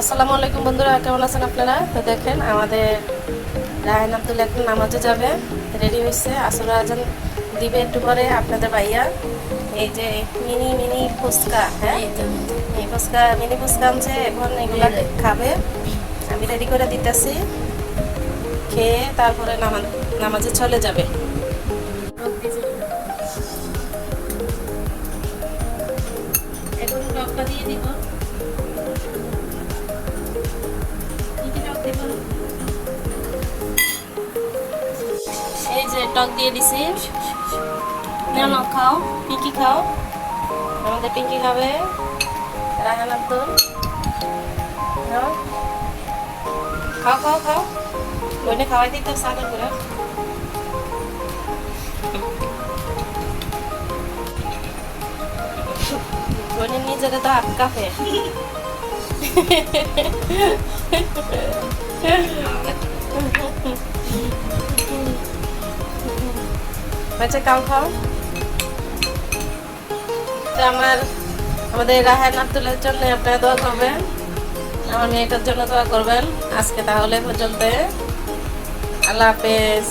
আসসালামু আলাইকুম বন্ধুরা, কেমন আছেন আপনারা? তো দেখেন আমাদের রায়হান আব্দুল্লাহ এখন নামাজে যাবে, রেডি হয়েছে। আসর আজান দিবে একটু পরে আপনাদের ভাইয়া। এই যে মিনি মিনি ফুচকা, হ্যাঁ এই ফুচকা মিনি ফুচকা আনছে, এখন এগুলা খাবে। আমি রেডি করে দিতেছি, খেয়ে তারপরে নামাজে চলে যাবে। এখন টকটা দিয়ে দিব। এই যে টক দিয়ে দিছি, না খাও, পিঙ্কি খাও, আমাদের পিঙ্কি খাবে। রায়হান আব্দুল খাও খাও খাও খাও, বইনে খাওয়াই দিতে সাগর করে। বইনে নিজেরা তো হাত কাঁপে। বাচ্চা খাও খাও। তো আমাদের রায়হান আব্দুলের জন্য আপনারা দোয়া করবেন, আমার মেয়েটার জন্য দোয়া করবেন। আজকে তাহলে পর্যন্ত, আল্লাহ হাফেজ।